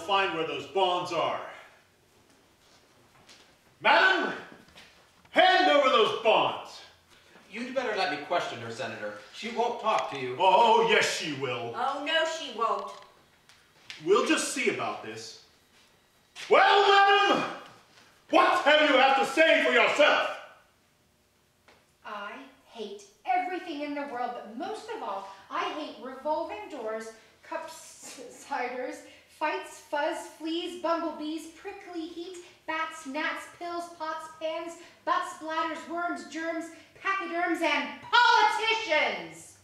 find where those bonds are. Madam, hand over those bonds. You'd better let me question her, Senator. She won't talk to you. Oh, yes, she will. Oh, no, she won't. We'll just see about this. Well, madam, what have you have to say for yourself? I hate everything in the world, but most of all, I hate revolving doors, cups, ciders, fights, fuzz, fleas, bumblebees, prickly heat, bats, gnats, pills, pots, pans, butts, bladders, worms, germs, pachyderms, and politicians!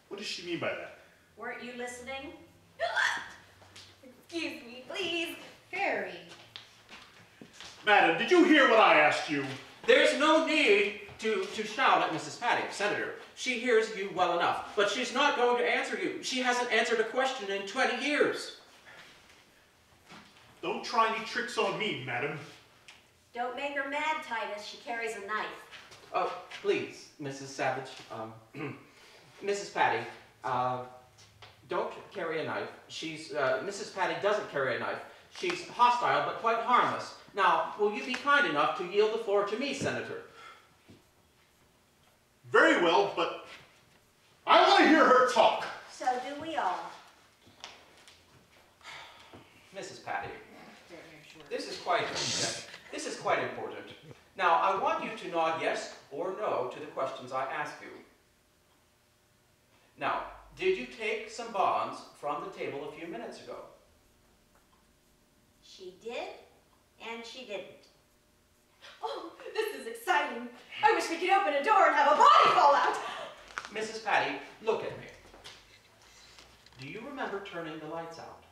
What does she mean by that? Weren't you listening? Excuse me, please. Fairy. Madam, did you hear what I asked you? There's no need to shout at Mrs. Patty, Senator. She hears you well enough, but she's not going to answer you. She hasn't answered a question in 20 years. Don't try any tricks on me, madam. Don't make her mad, Titus. She carries a knife. Oh, please, Mrs. Savage. Mrs. Patty, don't carry a knife. Mrs. Patty doesn't carry a knife. She's hostile, but quite harmless. Now, will you be kind enough to yield the floor to me, Senator? Very well, but I want to hear her talk. So do we all. Mrs. Patty, this is quite important. Now, I want you to nod yes or no to the questions I ask you. Now, did you take some bonds from the table a few minutes ago? She did, and she didn't. Oh, this is exciting. I wish we could open a door and have a body fall out. Mrs. Patty, look at me. Do you remember turning the lights out?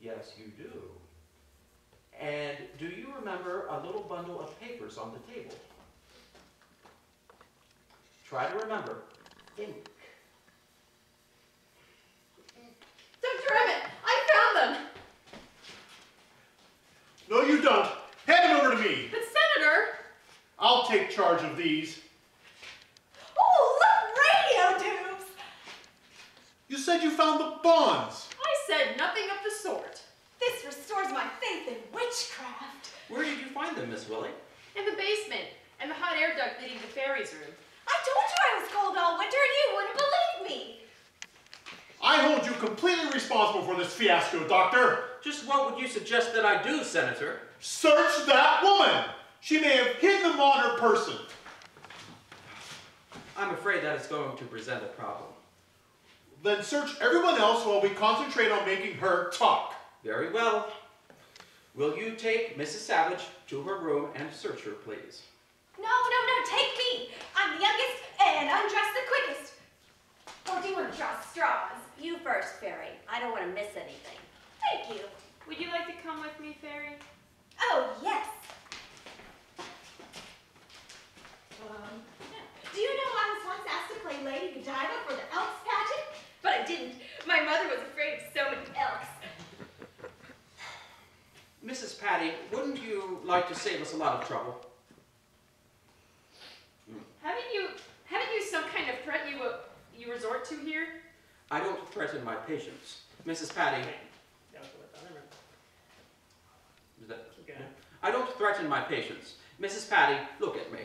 Yes, you do. And do you remember a little bundle of papers on the table? Try to remember. Think. Dr. Emmett, I found them. No, you don't. Hand them over to me. But Senator. I'll take charge of these. Oh, look, radio tubes. You said you found the bonds. I said nothing of the sort. This restores my faith in witchcraft. Where did you find them, Miss Willie? In the basement, and the hot air duct leading to Fairy's room. I told you I was cold all winter and you wouldn't believe me. I hold you completely responsible for this fiasco, Doctor. Just what would you suggest that I do, Senator? Search that woman. She may have hidden them on her person. I'm afraid that is going to present a problem. Then search everyone else while we concentrate on making her talk. Very well. Will you take Mrs. Savage to her room and search her, please? No, take me. I'm the youngest and undressed the quickest. Or do you want to draw straws? You first, Fairy. I don't want to miss anything. Thank you. Would you like to come with me, Fairy? Oh, yes. Do you know I was once asked to play Lady Godiva for the Elks pageant? But I didn't. My mother was afraid of so many elks. Mrs. Patty, wouldn't you like to save us a lot of trouble? Haven't you some kind of threat you resort to here? I don't threaten my patients. Mrs. Patty. Is that, okay. I don't threaten my patients. Mrs. Patty, look at me.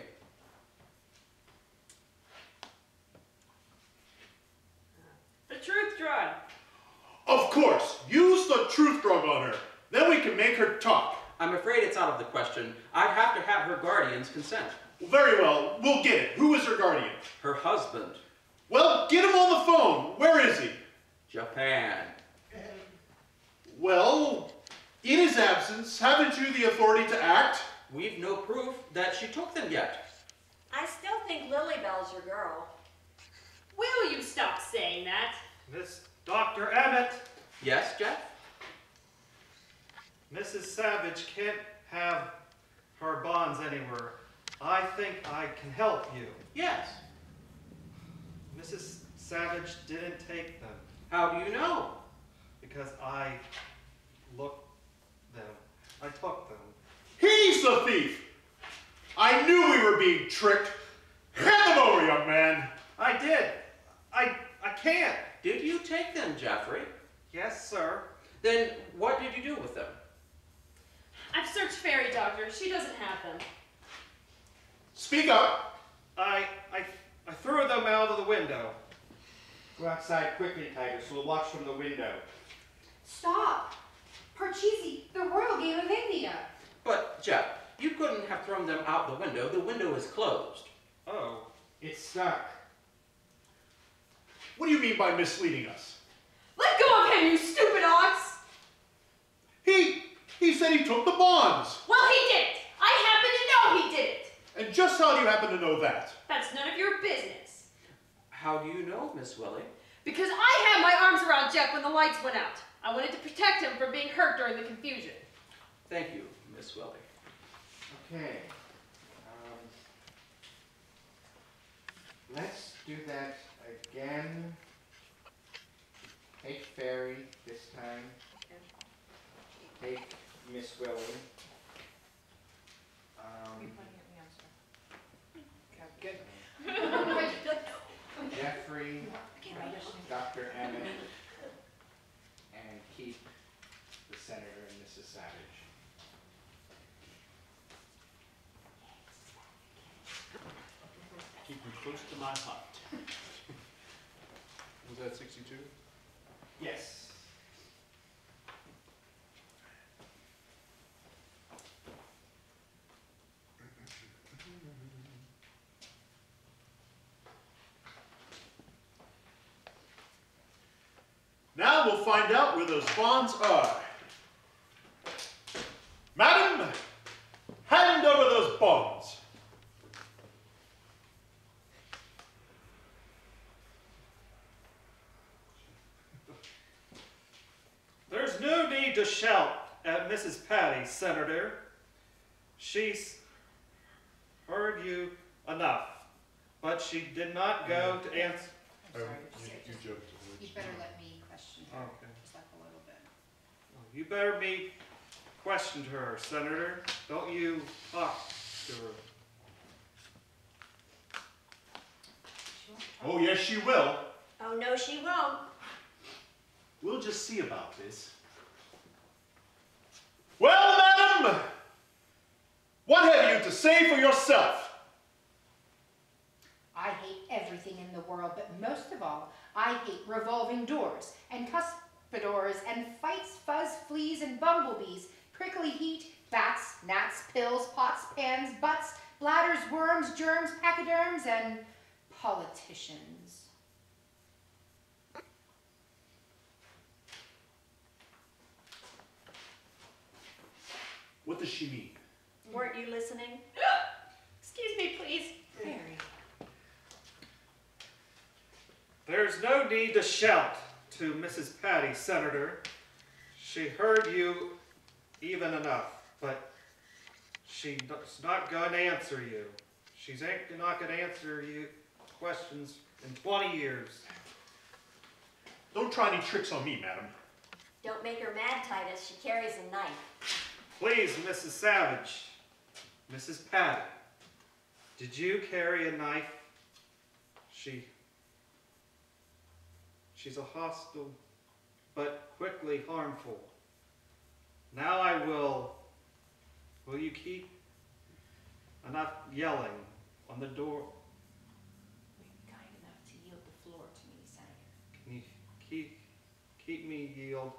The truth drug. Of course. Use the truth drug on her. Then we can make her talk. I'm afraid it's out of the question. I'd have to have her guardian's consent. Well, very well. We'll get it. Who is her guardian? Her husband. Well, get him on the phone. Where is he? Japan. Well, in his absence, haven't you the authority to act? We've no proof that she took them yet. I still think Lilybell's your girl. Will you stop saying that? Miss Dr. Emmett, Yes, Jeff? Mrs. Savage can't have her bonds anywhere. I think I can help you. Yes. Mrs. Savage didn't take them How do you know? because I looked them. I took them. He's the thief. I knew we were being tricked. Hand them over, young man. I did. I I can't. Did you take them, Jeffrey? Yes, sir. Then what did you do with them? I've searched Fairy Doctor. She doesn't have them. Speak up. I threw them out of the window. Go outside quickly, Titus. We'll watch from the window. Stop! Parcheesi, the royal game of India. But, Jeff, you couldn't have thrown them out the window. The window is closed. Oh. It's stuck. What do you mean by misleading us? Let go of him, you stupid ox! He said he took the bonds. Well, he didn't. I happen to know he did it. And just how do you happen to know that? That's none of your business. How do you know, Miss Willie? Because I had my arms around Jeff when the lights went out. I wanted to protect him from being hurt during the confusion. Thank you, Miss Willie. Okay. Let's do that again. Take Fairy this time. Take Miss Willie. Jeffrey, Dr. Emmett, and keep the Senator and Mrs. Savage. Keep him close to my heart. Was that 62? Yes. Now we'll find out where those bonds are. Madam, hand over those bonds. There's no need to shout at Mrs. Patty, Senator. She's heard you enough, but she did not go to answer. I'm sorry, You joked. you better let me question her Okay. just like a little bit. You better be questioned her, Senator. Don't you talk to her. Oh, yes, she will. Oh, no, she won't. We'll just see about this. Well, madam, what have you to say for yourself? I hate everything in the world, but most of all, I hate revolving doors and cuspidors and fights, fuzz, fleas, and bumblebees, prickly heat, bats, gnats, pills, pots, pans, butts, bladders, worms, germs, pachyderms, and politicians. What does she mean? Weren't you listening? Excuse me, please. Very. There's no need to shout to Mrs. Patty, Senator. She heard you even enough, but she's not going to answer you. She's not going to answer you questions in 20 years. Don't try any tricks on me, madam. Don't make her mad, Titus. She carries a knife. Please, Mrs. Savage, Mrs. Patty, did you carry a knife? She's a hostile, but quickly harmful. Now I will you keep enough yelling on the door? Be kind enough to yield the floor to me, Senator. Can you keep me yield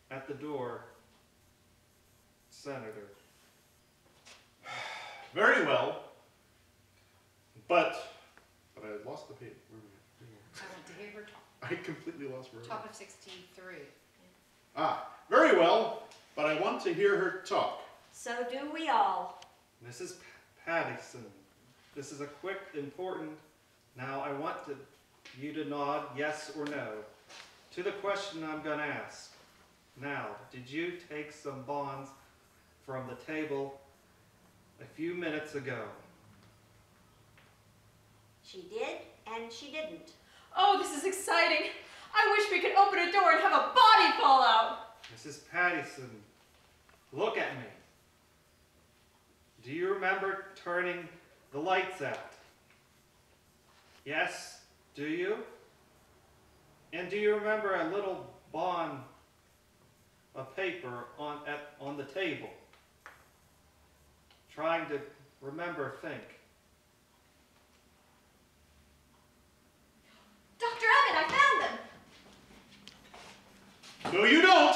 at the door, Senator? Very well. But I lost the page. I want to hear her talk. I completely lost her. Top of 63. Ah, very well. But I want to hear her talk. So do we all. Mrs. Pattison, this is a quick, important. Now I want you to nod yes or no to the question I'm going to ask. Now, did you take some bonds from the table a few minutes ago? She did, and she didn't. Oh, this is exciting. I wish we could open a door and have a body fall out. Mrs. Pattison, look at me. Do you remember turning the lights out? Yes, do you? And do you remember a little bond of paper on the table? Trying to remember, think. Dr. Abbott, I found them. No, you don't.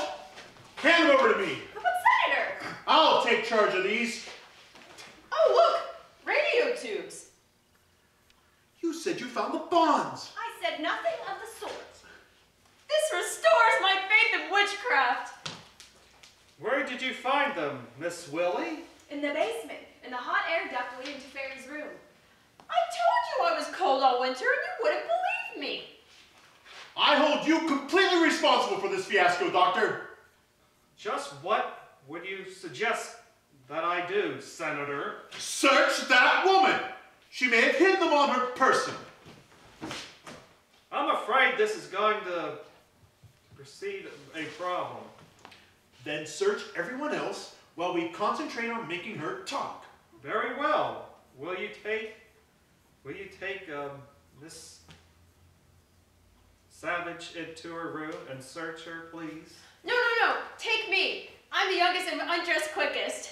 Hand them over to me. But Senator! I'll take charge of these. Oh, look! Radio tubes. You said you found the bonds. I said nothing of the sort. This restores my faith in witchcraft. Where did you find them, Miss Willie? In the basement, in the hot air duct leading to Fairy's room. I told you I was cold all winter and you wouldn't believe me. I hold you completely responsible for this fiasco, Doctor. Just what would you suggest that I do, Senator? Search that woman. She may have hidden them on her person. I'm afraid this is going to precede a problem. Then search everyone else while we concentrate on making her talk. Very well. Will you take Miss Savage into her room and search her, please? No. Take me. I'm the youngest and undressed quickest.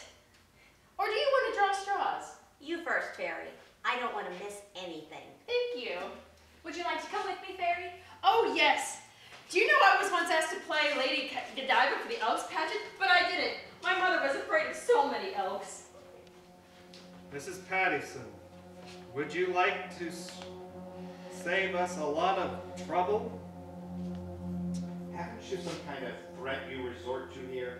Or do you want to draw straws? You first, Fairy. I don't want to miss anything. Thank you. Would you like to come with me, Fairy? Oh, yes. Do you know I was once asked to play Lady Godiva for the Elks pageant? But I didn't. My mother was afraid of so many elks. Mrs. Pattison, would you like to save us a lot of trouble? Haven't you some kind of threat you resort to here?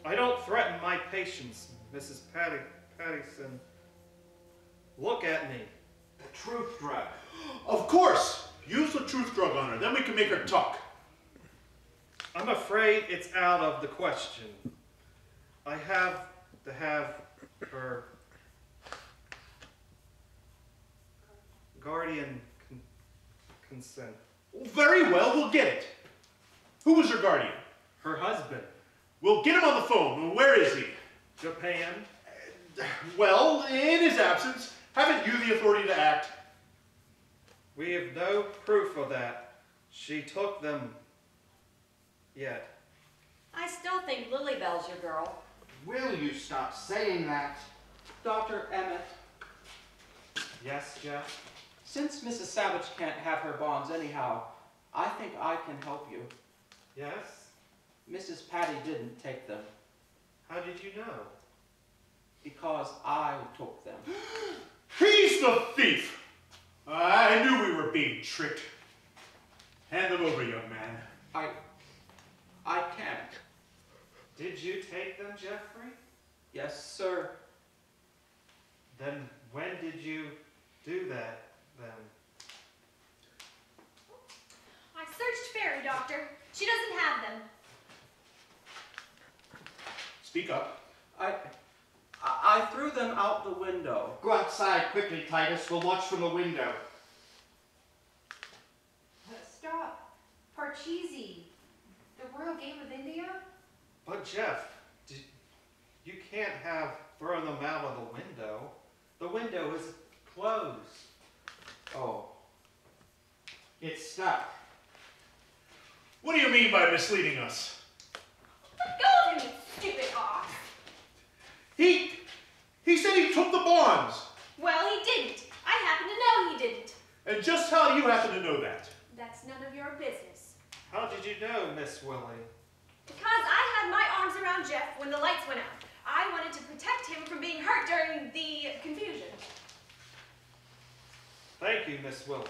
I don't threaten my patients, Mrs. Pattison. Look at me. The truth drug. Of course. Use the truth drug on her. Then we can make her talk. I'm afraid it's out of the question. I have to have her guardian consent. Very well, we'll get it. Who was her guardian? Her husband. We'll get him on the phone. Where is he? Japan. Well, in his absence, haven't you the authority to act? We have no proof of that. She took them yet. I still think Lilybell's your girl. Will you stop saying that? Dr. Emmett, Yes, Jeff? since Mrs. Savage can't have her bonds anyhow, I think I can help you. Yes? Mrs. Patty didn't take them How did you know? because I took them. He's the thief! I knew we were being tricked. Hand them over, young man. I can't. Did you take them, Jeffrey? Yes, sir. Then when did you do that, then? I searched Fairy, Doctor. She doesn't have them. Speak up. I threw them out the window. Go outside quickly, Titus. We'll watch from the window. Stop. Parcheesi. The Royal Game of India? But Jeff, you can't have thrown them out of the window. The window is closed. Oh, It's stuck. What do you mean by misleading us? Let go of him, you stupid ox. He said he took the bonds. Well, he didn't. I happen to know he didn't. And just how do you happen to know that? That's none of your business. How did you know, Miss Willie? Because I had my arms around Jeff when the lights went out. I wanted to protect him from being hurt during the confusion. Thank you, Miss Willie.